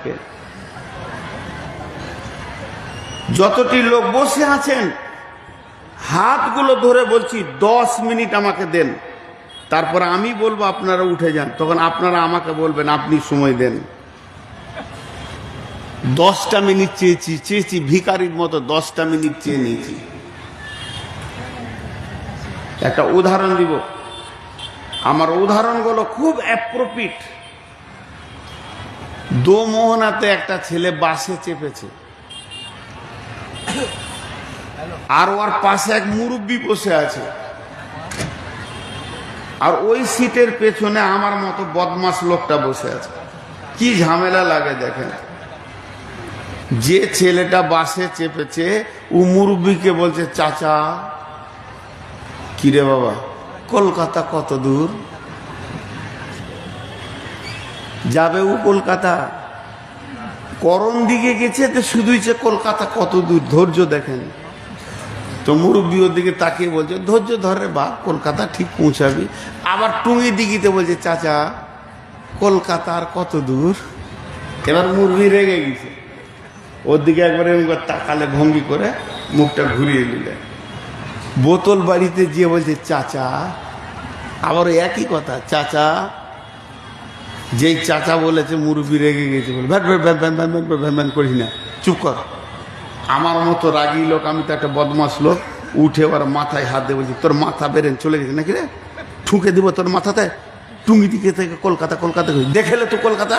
থেকে। যতটি লোক বসে আছেন হাতগুলো ধরে বলছি 10 মিনিট আমাকে দেন, তারপর আমি বলবো আপনারা উঠে যান, তখন আপনারা আমাকে বলবেন আপনি সময় দেন। 10টা মিনিট চেয়েছি ভিখারির মতো 10টা মিনিট চেয়ে নিয়েছি। একটা উদাহরণ দিব, আমার উদাহরণগুলো খুব অ্যাপ্রোপ্রিয়েট। দোমোহনাতে একটা ছেলে বাসে চেপেছে, আর ওর পাশে এক মুরব্বি বসে আছে, আর ওই সিটের পেছনে আমার মতো বদমাস লোকটা বসে আছে। কি ঝামেলা লাগে দেখেন। যে ছেলেটা বাসে চেপেছে ও মুরব্বিকে বলছে, চাচা কিরে বাবা কলকাতা কত দূর যাবে? ও কলকাতা করণ দিকে গেছে, তো শুধুই যে কলকাতা কত দূর, ধৈর্য দেখেন। তো মুরব্বী ওর দিকে তাকিয়ে বলছে, ধৈর্য ধরে বা কলকাতা ঠিক পৌঁছাবি। আবার টুঙ্গি দিঘিতে বলছে, চাচা কলকাতার কত দূর? এবার মুরব্বী রেগে গেছে, ওর দিকে একবারে তাকালে ভঙ্গি করে মুখটা ঘুরিয়ে নিলে। বোতল বাড়িতে গিয়ে বলছে, চাচা, আবার একই কথা, চাচা। যেই চাচা বলেছে মুরব্বী রেগে গেছে, বলে van van van van van van van করিস না, চুপ কর। আমার মতো রাগী লোক, আমি তো একটা বদমাস লোক, উঠে ওর মাথায় হাত দিয়ে বলছি, তোর মাথা বেরেন চলে গেছে নাকি রে? ঠুকে দিব তোর মাথাতে। টুঙ্গি দিকে থেকে কলকাতা, কলকাতা দেখেলে তো কলকাতা,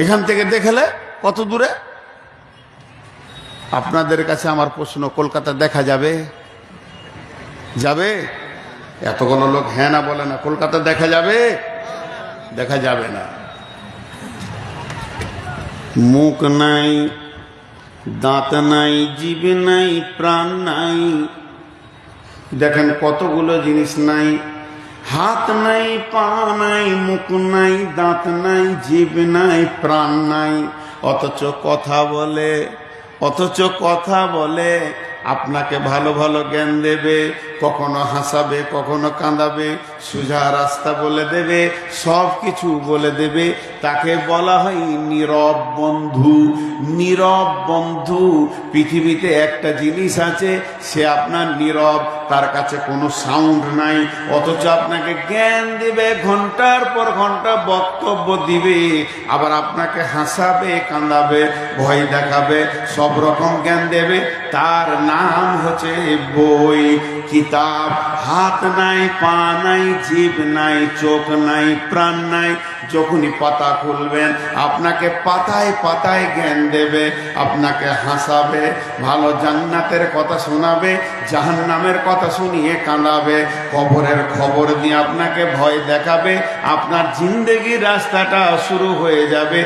এখান থেকে দেখেলে কত দূরে? আপনাদের কাছে আমার প্রশ্ন, কলকাতা দেখা যাবে? যাবে? এতগুলো লোক হ্যাঁ না বলে না। কলকাতা দেখা যাবে? দেখা যাবে না। মুখ নাই, দাঁত নাই, জিভ নাই, প্রাণ নাই, দেখেন কতগুলো জিনিস নাই। হাত নাই, পা নাই, মুখ নাই, দাঁত নাই, জিভ নাই, প্রাণ নাই, অথচ কথা বলে আপনাকে ভালো ভালো জ্ঞান দেবে, কখনো হাসাবে, কখনো কাঁদাবে, সোজা রাস্তা বলে দেবে, সব কিছু বলে দেবে। তাকে বলা হয় নীরব বন্ধু। নীরব বন্ধু। পৃথিবীতে একটা জিনিস আছে, সে আপনার নীরব, তার কাছে কোনো সাউন্ড নাই, অথচ আপনাকে জ্ঞান দিবে, ঘন্টার পর ঘন্টা বক্তব্য দিবে, আবার আপনাকে হাসাবে, কাঁদাবে, ভয় দেখাবে, সব রকম জ্ঞান দেবে। তার নাম হচ্ছে বই, কিতাব। হাত নাই, পা নাই, জিভ নাই, চোখ নাই, প্রাণ নাই, যখনই পাতা খুলবেন আপনাকে পাতায় পাতায় জ্ঞান দেবে, আপনাকে হাসাবে, ভালো জান্নাতের কথা শোনাবে, জাহান্নামের কথা শুনিয়ে কাঁদাবে, কবরের খবর দিয়ে আপনাকে ভয় দেখাবে, আপনার জিন্দেগির রাস্তাটা শুরু হয়ে যাবে।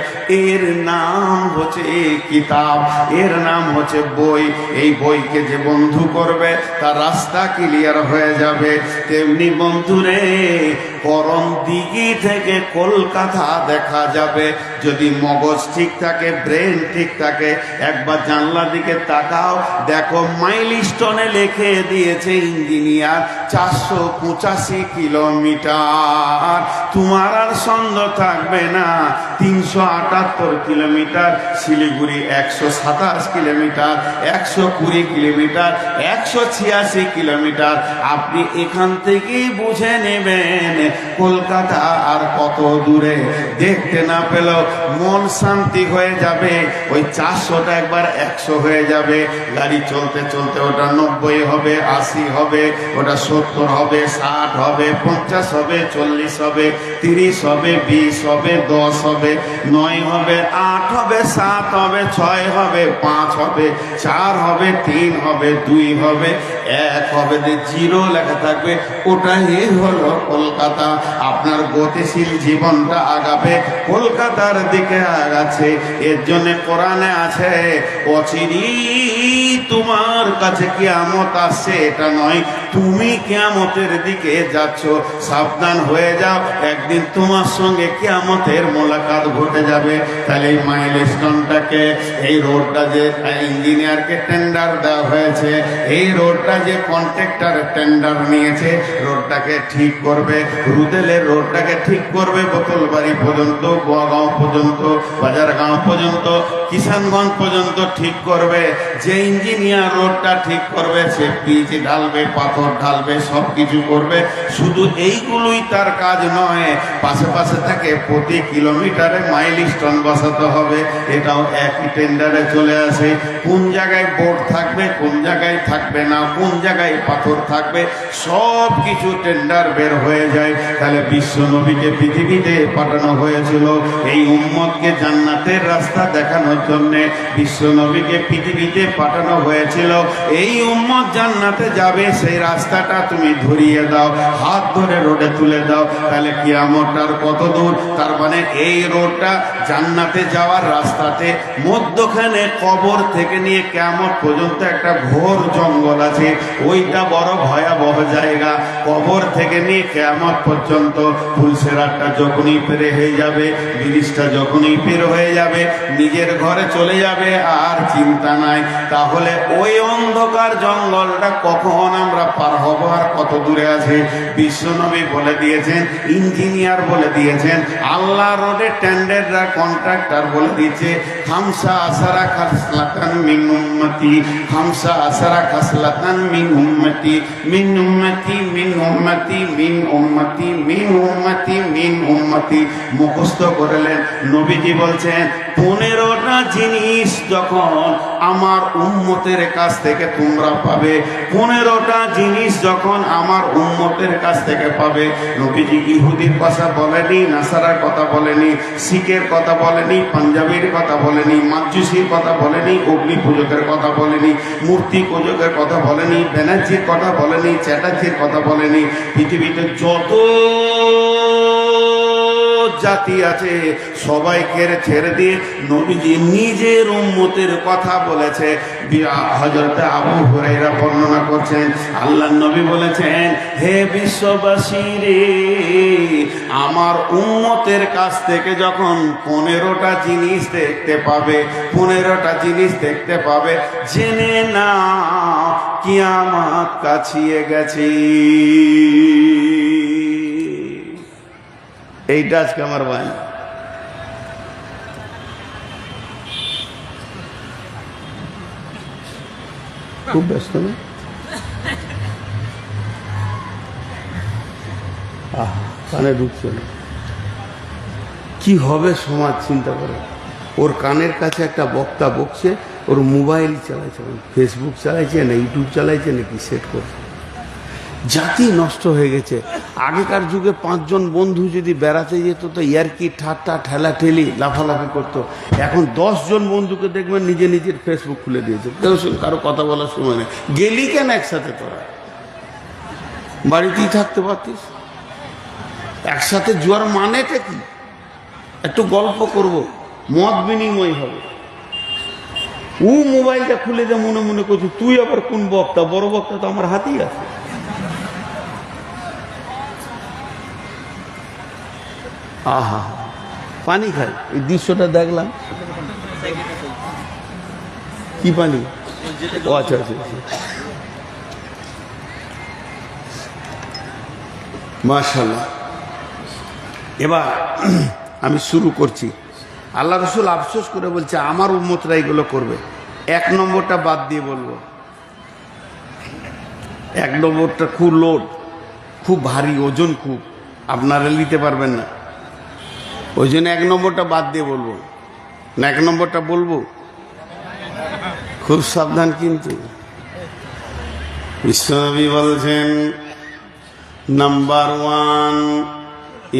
এর নাম হচ্ছে কিতাব, এর নাম হচ্ছে বই। এই বইকে যে বন্ধু করবে তার রাস্তা ক্লিয়ার হয়ে যাবে। তেমনি বন্ধুরে, করণ দিঘি থেকে কলকাতা দেখা যাবে যদি মগজ ঠিক থাকে, ব্রেন ঠিক থাকে। একবার জানলার দিকে তাকাও, দেখো মাইলস্টোনে লিখে দিয়েছে ইঞ্জিনিয়ার 485 কিলোমিটার। তোমার আর সন্দেহ থাকবে না, 378 kilometre. Siliguri 127 kilometre, 120 kilometre, 186 kilometre. আপনি এখান থেকেই বুঝে নেবেন কলকাতা আর কত দূরে। দেখতে না পেলেও মন শান্তি হয়ে যাবে। ওই 400টা একবার 100 হয়ে যাবে। গাড়ি চলতে চলতে ওটা 90 হবে, 80 হবে, ওটা 70 হবে, 60 হবে, 50 হবে, 40 হবে, 30 হবে, 20 হবে, 10 হবে, 9 হবে, 8 হবে, 7 হবে, 6 হবে, 5 হবে, 4 হবে, 3 হবে, 2 হবে, 1 হবে, 0 লেখা থাকবে। ওটাই হলো কলকাতা। আপনার গতিশীল জীবনটা আগাবে, কলকাতার দিকে আগাচ্ছে। এর জন্য কোরআনে আছে, অচিরেই তোমার কাছে কিয়ামত আসছে, এটা নয়, তুমি কিয়ামতের দিকে যাচ্ছ, সাবধান হয়ে যাও, একদিন তোমার সঙ্গে কিয়ামতের মোলাকাত ঘটে যাবে। তাহলে এই মাইলস্টোনটাকে, এই রোডটা যে ইঞ্জিনিয়ারকে টেন্ডার দেওয়া হয়েছে, এই রোডটা যে কন্ট্রাক্টর টেন্ডার নিয়েছে, রোডটাকে ঠিক করবে, রুদেলের রোডটাকে ঠিক করবে, বোতলবাড়ি পর্যন্ত, গোয়াগাঁও পর্যন্ত, বাজারগাঁও পর্যন্ত, কিষানগঞ্জ পর্যন্ত ঠিক করবে। যে ইঞ্জিনিয়ার রোডটা ঠিক করবে, সে পিচ ঢালবে, পাথর ঢালবে, সব কিছু করবে। শুধু এইগুলোই তার কাজ নয়, পাশে পাশে তাকে প্রতি কিলোমিটারে মাইলস্টোন বসাতে হবে। এটাও একই টেন্ডারে চলে আসে। কোন জায়গায় বোর্ড থাকবে, কোন জায়গায় থাকবে না, কোন জায়গায় পাথর থাকবে, সব কিছু টেন্ডার বের হয়ে যায়। তাহলে বিশ্ব নবীকে পৃথিবীতে পাঠানো হয়েছিল এই উম্মতকে জান্নাতের রাস্তা দেখানোর জন্য। বিশ্ব নবীকে পৃথিবীতে পাঠানো হয়েছিল এই উম্মত জান্নাতে যাবে, সেই রাস্তাটা তুমি ধরিয়ে দাও, হাত ধরে রোডে তুলে দাও। তাহলে কিয়ামতটার কত দূর? তার মানে এই রোডটা জান্নাতে যাওয়ার রাস্তাতে মধ্যখানে কবর থেকে নিয়ে কিয়ামত পর্যন্ত একটা ঘোর জঙ্গল আছে। ওইটা বড় ভয়াবহ জায়গা। কবর থেকে নিয়ে কিয়ামত পর্যন্ত ফুলসেরাতটা যখনই পেরে হয়ে যাবে, ব্রিজটা যখনই পের হয়ে যাবে, নিজের ঘরে চলে যাবে, আর চিন্তা নাই। তাহলে ওই অন্ধকার জঙ্গলটা কখন আমরা পার হব, আর কত দূরে আছে? বিশ্বনবী বলে দিয়েছেন, ইঞ্জিনিয়ার বলে দিয়েছেন, আল্লাহ রোডে টেন্ডাররা কন্ট্রাক্টর বলে দিয়েছে, খামসা আসারা খাসলাতান মিন উম্মতি, খামসা আসারা খাসলাতান মিন উম্মতি, মিন উম্মতি, মিন উম্মতি, মিন উম্মতি, মিন উম্মতি, মিন উম্মতি। মুখস্থ করলেন। নবীজি বলছেন 15টা জিনিস যখন আমার উম্মতের কাছ থেকে তোমরা পাবে, 15টা জিনিস যখন আমার উম্মতের কাছ থেকে পাবে। নবীজি ইহুদির কথা বলেনি, নাসারার কথা বলেনি, শিখের কথা বলেনি, পাঞ্জাবির কথা বলেনি, মাজুসির কথা বলেনি, অগ্নি পূজকের কথা বলেনি, মূর্তি পূজকের কথা বলেনি, ব্যানার্জির কথা বলেনি, চ্যাটার্জির কথা বলেনি। পৃথিবীতে যত জাতি আছে সবাইকে ছেড়ে দিয়ে নবীজি নিজের উম্মতের কথা বলেছে। হযরত আবু হুরায়রা বর্ণনা করছেন, আল্লাহর নবী বলেছেন, হে বিশ্ববাসী রে, আমার উম্মতের কাছ থেকে যখন 15টা জিনিস দেখতে পাবে, 15টা জিনিস দেখতে পাবে, জেনে না কিয়ামত কাছিয়ে গেছে। এইটা আজকে আমার ভাই খুব ব্যস্ত না, কানে ঢুকছে না, কি হবে সমাজ চিন্তা করে। ওর কানের কাছে একটা বক্তা বকছে, ওর মোবাইল চালাইছে, ফেসবুক চালাইছে না ইউটিউব চালাইছে নাকি সেট করছে। জাতি নষ্ট হয়ে গেছে। আগেকার যুগে 5 জন বন্ধু যদি বেড়াতে যেত তো ইয়ারকি ঠাট্টা ঠেলাঠেলি লাফালাফি করতো। এখন 10 জন বন্ধুকে দেখবেন নিজে নিজের ফেসবুক খুলে দিয়েছে, কেউ কারো কথা বলার সময় নেই। গেলি কেন একসাথে? তোরা বাড়িতেই থাকতে পারতিস। একসাথে জোয়ার মানেটা কি? একটু গল্প করব, মত বিনিময় হবে। ও মোবাইলটা খুলে দিয়ে মনে মনে করছে তুই আবার কোন বক্তা? বড় বক্তা তো আমার হাতেই আছে। আহা, পানি খাই। এই দৃশ্যটা দেখলাম। কি পানি? ও আচ্ছা আচ্ছা, মাশাআল্লাহ। এবার আমি শুরু করছি। আল্লাহ রসুল আফসোস করে বলছে আমার উম্মতরা এগুলো করবে। 1 নম্বরটা বাদ দিয়ে বলবো। 1 নম্বরটা খুব লোড, খুব ভারী, ওজন খুব, আপনারা নিতে পারবেন না। ওই জন্য 1 নম্বরটা বাদ দিয়ে বলবো না। 1 নম্বরটা বলবো, খুব সাবধান। কিন্তু বিশ্বনবী বলছেন, নাম্বার 1,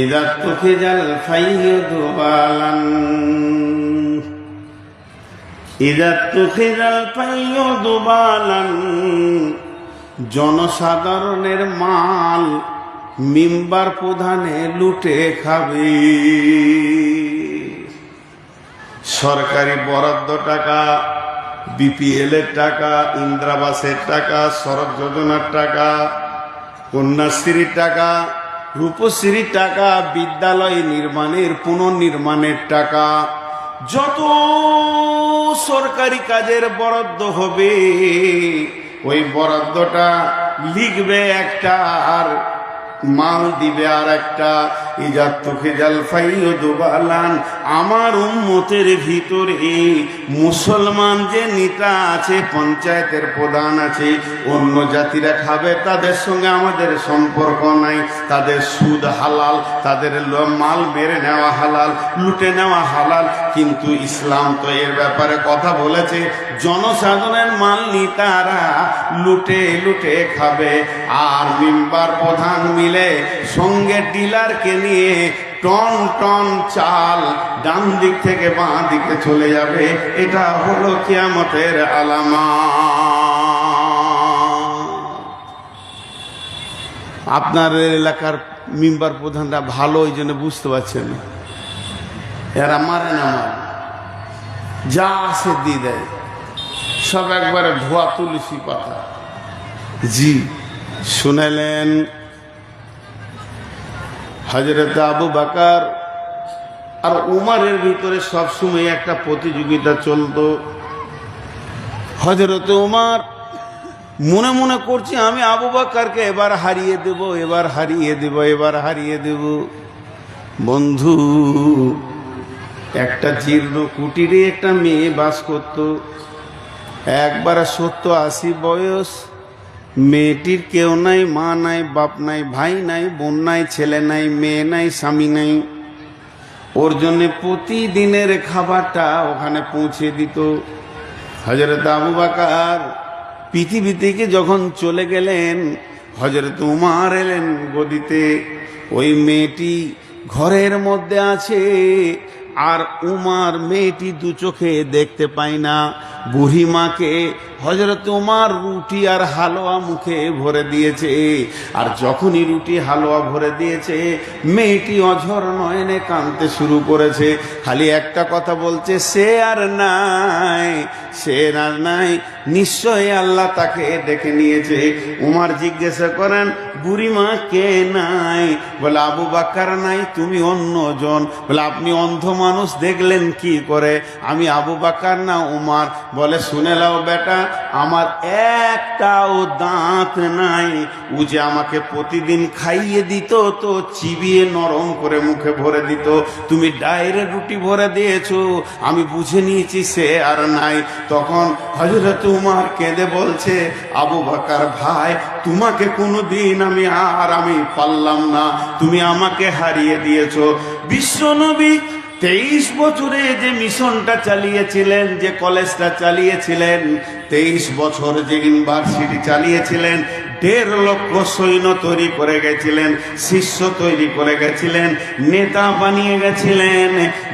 ইযা তুখিজাল ফাইয়্যুদু বালান, ইযা তুখিজাল ফাইয়্যুদু বালান, জনসাধারণের মাল মিম্বার প্রধানে লুটে খাবে। সরকারি বরাদ্দ টাকা বিপিএল এর টাকা, ইন্দিরাবাসের টাকা, সড়ক যোজনার টাকা, কন্যাশ্রীর টাকা, রূপশ্রীর টাকা, বিদ্যালয় নির্মাণের পুনর্নির্মাণের টাকা, যত সরকারি কাজের বরাদ্দ হবে ওই বরাদ্দটা লিখবে একটা আর মাল দিবে আর একটা। আমার উম্মতের ভিতরে মুসলমান যে নেতা আছে, পঞ্চায়েতের প্রধান আছে, অন্য জাতিরা খাবে, তাদের সঙ্গে আমাদের সম্পর্ক নাই। তাদের সুদ হালাল, তাদের মাল মেরে নেওয়া হালাল, লুটে নেওয়া হালাল। কিন্তু ইসলাম তো এর ব্যাপারে কথা বলেছে, জনসাধারণের মাল নেতারা লুটে লুটে খাবে। আর মেম্বার প্রধান মিলে সঙ্গে ডিলারকে নিয়ে টন টন চাল ডান দিক থেকে বাঁ দিকে চলে যাবে। এটা হলো কিয়ামতের আলামত। আপনার এলাকার মেম্বার প্রধানরা ভালো, ওই জন্য বুঝতে পারছেন না। এরা মারে না, মারে যা আসে দিয়ে দেয়, সব একবারে ধোয়া তুলসী পাতা। জি শুনেলেন, হযরত আবু বকর আর উমরের ভিতরে সবসময় একটা প্রতিযোগিতা চলতো। হযরত উমর মনে মনে করছে আমি আবু বকরকে এবার হারিয়ে দেব, এবার হারিয়ে দেব, এবার হারিয়ে দেব। বন্ধু, একটা জীর্ণ কুটিরে একটা মেয়ে বাস করত। একবার 70-80 বয়স, মেয়েটির কেউ নাই, মা নাই, বাপ নাই, ভাই নাই, বোন নাই, ছেলে নাই, মেয়ে নাই, স্বামী নাই। ওর জন্য প্রতিদিনের খাবারটা ওখানে পৌঁছে দিত। হযরত আবু বকর পৃথিবী থেকে যখন চলে গেলেন, হযরত উমর এলেন গদিতে। ওই মেয়েটি ঘরের মধ্যে আছে, আর উমর মেয়েটি দু চোখে দেখতে পায় না। বুড়ি মাকে হযরত উমর রুটি আর হালুয়া মুখে ভরে দিয়েছে। আর যখনই রুটি হালুয়া ভরে দিয়েছে, মেয়েটি অঝর নয়নে কাঁদতে শুরু করেছে। খালি একটা কথা বলছে, সে আর নাই, সে আর নাই, নিশ্চয়ই আল্লাহ তাকে ডেকে নিয়েছে। উমর জিজ্ঞাসা করেন, বুড়িমা কে নাই? বলে আবু বকর নাই, তুমি অন্যজন। বলে আপনি অন্ধ মানুষ দেখলেন কি করে? আমি আবু বকর না উমর। বলে শুনে লাও বেটা, আমার একটাও দাঁত নাই। ও যে আমাকে প্রতিদিন খাইয়ে দিত, তো চিবিয়ে নরম করে মুখে ভরে দিত। তুমি ডাইরেক্ট রুটি ভরে দিয়েছো, আমি বুঝে নিয়েছি সে আর নাই। তখন হযরত উমর কেঁদে বলছে, আবু বকর ভাই, তোমাকে কোনোদিন আমি পারলাম না, তুমি আমাকে হারিয়ে দিয়েছো। বিশ্বনবী 23 বছরে যে মিশনটা চালিয়েছিলেন, যে কলেজটা চালিয়েছিলেন, 23 বছর যে ইউনিভার্সিটি চালিয়েছিলেন, 1.5 লক্ষ সৈন্য তৈরি করে গেছিলেন, শিষ্য তৈরি করে গেছিলেন, নেতা বানিয়ে গেছিলেন,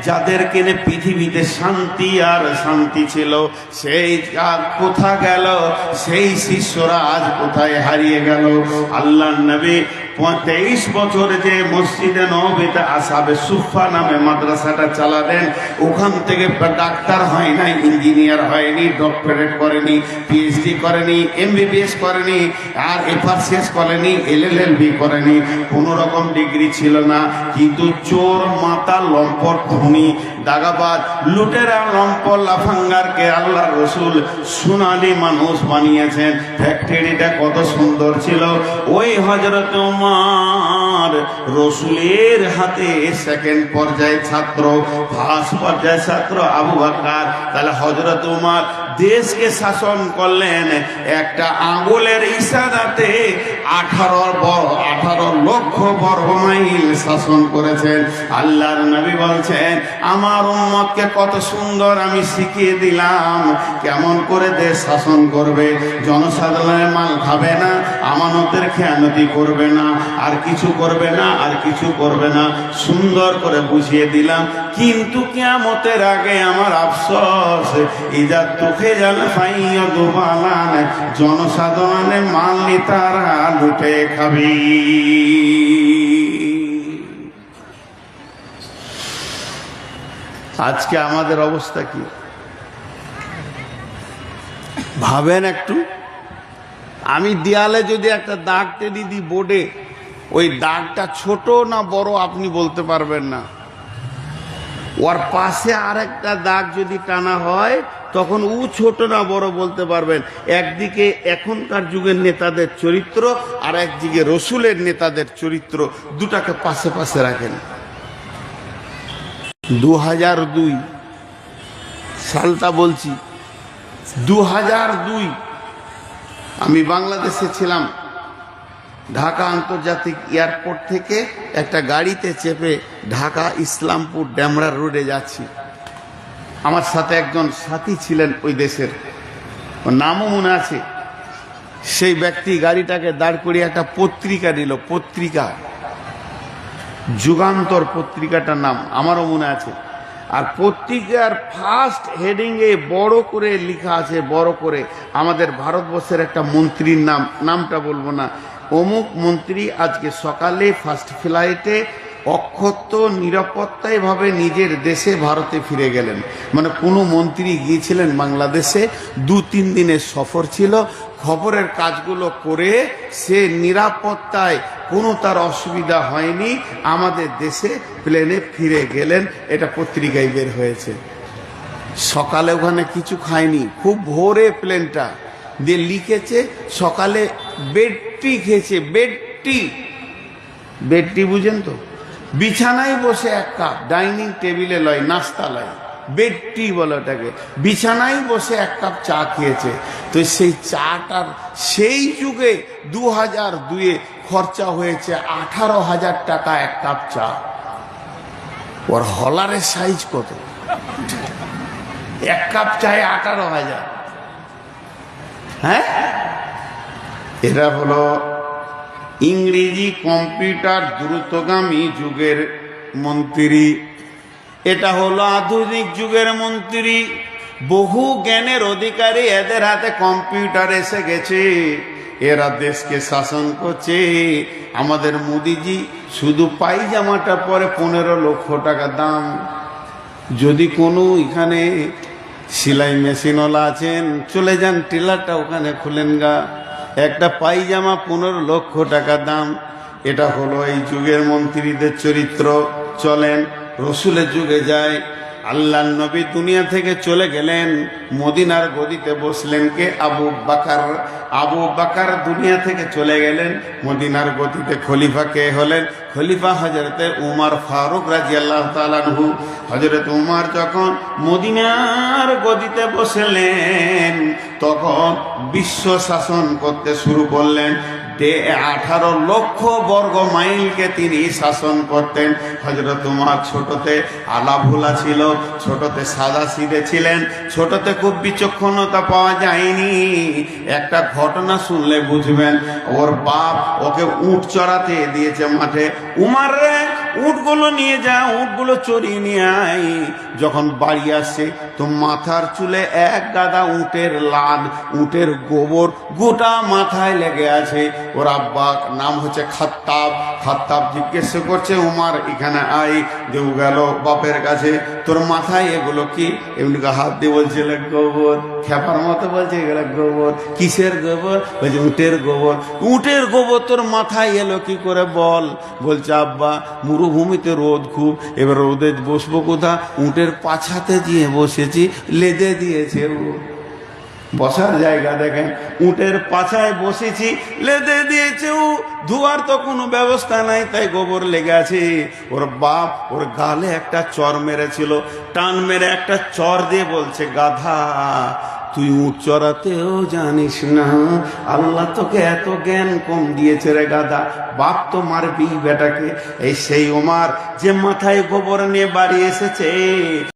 যাদেরকে পৃথিবীতে শান্তি আর শান্তি ছিল। সেই কোথা গেল? সেই শিষ্যরা আজ কোথায় হারিয়ে গেল? আল্লাহর নবী 23 বছর যে মসজিদে নববীতে আসহাবে সুফফা নামে মাদ্রাসাটা চালালেন, ওখান থেকে ডাক্তার হয় নাই, ইঞ্জিনিয়ার হয়নি, ডক্টরেট করেনি, পিএইচডি করেনি, এমবিবিএস করেনি, আর এফআরসিএস করেনি, এলএলবি করেনি, কোন রকম ডিগ্রি ছিল না। কিন্তু চোর, মাতাল, লম্পট, খুনি, দাগাবাজ, লুটেরা, লম্পট, লাফাঙ্গারকে আল্লাহর রসুল সোনালি মানুষ বানিয়েছেন। ফ্যাক্টরিটা কত সুন্দর ছিল। ওই হযরত উমর রসুলের হাতে সেকেন্ড পর্যায়ে ছাত্র, ফার্স্ট পর্যায়ে ছাত্র আবু বকর। তাহলে হযরত উমর দেশকে শাসন করলেন একটা আঙ্গুলের ইশারাতে। 18 লক্ষ বর্গ মাইল শাসন করেছেন। আল্লাহর নবী বলছেন, আমার উম্মতকে কত সুন্দর আমি শিখিয়ে দিলাম কেমন করে দেশ শাসন করবে। জনসাধারণের মাল খাবে না, আমানতের খেয়ানতি করবে না, আর কিছু করবে না, আর কিছু করবে না, সুন্দর করে বুঝিয়ে দিলাম। কিন্তু কিয়ামতের আগে আমার আফসোস, ইজা তুখে জাল ফাইয়া দুবালান, জনসাধারণের মাল নেতারা লুটে খাবি। আজকে আমাদের অবস্থা কি? ভাবেন একটু, আমি দেয়ালে যদি একটা দাগ টেনে দিই বোর্ডে, ওই দাগটা ছোট না বড় আপনি বলতে পারবেন না। ওর পাশে আরেকটা দাগ যদি টানা হয় তখন ও ছোট না বড় বলতে পারবেন। একদিকে এখনকার যুগের নেতাদের চরিত্র, আর একদিকে রসুলের নেতাদের চরিত্র, দুটাকে পাশে পাশে রাখেন। 2002 সালটা বলছি, 2002 আমি বাংলাদেশে ছিলাম। ঢাকা আন্তর্জাতিক এয়ারপোর্ট থেকে একটা গাড়িতে চেপে ঢাকা ইসলামপুর ড্যামরা রোডে যাচ্ছি। আমার সাথে একজন সাথী ছিলেন ওই দেশের, ওর নামও মনে আছে। সেই ব্যক্তি গাড়িটাকে দাঁড় করিয়ে একটা পত্রিকা দিল, পত্রিকা যুগান্তর পত্রিকাটার নাম আমারও মনে আছে। আর পত্রিকার ফার্স্ট হেডিংয়ে বড় করে লেখা আছে, বড় করে আমাদের ভারতবর্ষের একটা মন্ত্রীর নামটা বলবো না, অমুক মন্ত্রী আজকে সকালে ফার্স্ট ফ্লাইটে অক্ষত নিরাপত্তায় ভাবে নিজের দেশে ভারতে ফিরে গেলেন। মানে কোনো মন্ত্রী গিয়েছিলেন বাংলাদেশে, 2-3 দিনের সফর ছিল, খবরের কাজগুলো করে সে নিরাপত্তায় কোনো তার অসুবিধা হয়নি, আমাদের দেশে প্লেনে ফিরে গেলেন। এটা পত্রিকায় বের হয়েছে। সকালে ওখানে কিছু খায়নি, খুব ভোরে প্লেনটা দিয়ে লিখেছে সকালে বেড টি খেয়েছে। বেড টি বুঝেন তো, বিছানায় বসে এক কাপ, ডাইনিং টেবিলে লয়, নাস্তা লয়, বেড টি বলে ওটাকে। বিছানায় বসে এক কাপ চা খেয়েছে। তো সেই চাটার সেই যুগে 2002-এ খরচা হয়েছে 18,000 টাকা এক কাপ চা। ওর হলারের সাইজ কত, এক কাপ চায় 18,000। হ্যাঁ, এরা হলো ইংরেজি কম্পিউটার দ্রুতগামী যুগের মন্ত্রী। এটা হলো আধুনিক যুগের মন্ত্রী, বহু জ্ঞানের অধিকারী, এদের হাতে কম্পিউটার এসে গেছে, এরা দেশকে শাসন করছে। আমাদের মোদিজি শুধু পায়জামাটা পরে 15 লক্ষ টাকা দাম। যদি কোনো এখানে সেলাই মেশিনওয়ালা আছেন, চলে যান টেলারটা ওখানে খুলেন গা, একটা পায়জামা 15 লক্ষ টাকা দাম। এটা হলো এই যুগের মন্ত্রীদের চরিত্র। চলেন রসুলের যুগে যায়। আল্লাহ নবী দুনিয়া থেকে চলে গেলেন, মদিনার গদিতে বসলেন কে? আবু বাকার। আবু বাকার দুনিয়া থেকে চলে গেলেন, মদিনার গদিতে খলিফা কে হলেন? খলিফা হযরতে উমর ফারুক রাদিয়াল্লাহু তাআলা আনহু। হযরত উমর যখন মদিনার গদিতে বসলেন তখন বিশ্ব শাসন করতে শুরু করলেন। 18 লক্ষ বর্গ মাইলকে তিনি শাসন করতেন। হযরত উমর ছোটতে আলা ভোলা ছিল, ছোটতে সাদা সিধে ছিলেন, ছোটতে খুব বিচক্ষণতা পাওয়া যায়নি। একটা ঘটনা শুনলে বুঝবেন, ওর বাপ ওকে উট চড়াতে দিয়েছে মাঠে। উমর রে, উটগুলো নিয়ে যা, উটগুলো চড়িয়ে নিয়ে আয়। যখন বাড়ি আসছে তো মাথার চুলে এক গাদা উটের লাদ, উটের গোবর গোটা মাথায় লেগে আছে। ওর আব্বা নাম হচ্ছে খাত্তাব। খাত্তাব জিজ্ঞেস করছে, উমর এখানে আয়। দেউ গেল বাপের কাছে, তোর মাথায় এগুলো কি? এমনিকে হাত দিয়ে বলছে গোবর, খেপার মতো বলছে এগুলো গোবর। কিসের গোবর? বলছে উটের গোবর। উটের গোবর তোর মাথায় এলো কি করে বল? বলছে আব্বা মরুভূমিতে রোদ খুব, এবার রোদে বসবো কোথা? উটের পাছাতে দিয়ে বসেছি, লেদে দিয়েছে ও বসার জায়গা, দেখেন উটের পাছায় বসেছি, লেদে দিয়েছে ও। ধোয়ার তো কোনো ব্যবস্থা নাই, তাই গোবর লেগে আছে। ওর বাপ ওর গালে একটা চর মেরেছিল, টান মেরে একটা চর দিয়ে বলছে, গাধা তুই উট চড়াতেও জানিস না, আল্লাহ তোকে এত জ্ঞান কম দিয়েছে রে গাধা, বাপ তো মারবি বেটাকে। এই সেই ওমর যে মাথায় গোবর নিয়ে বাড়ি এসেছে।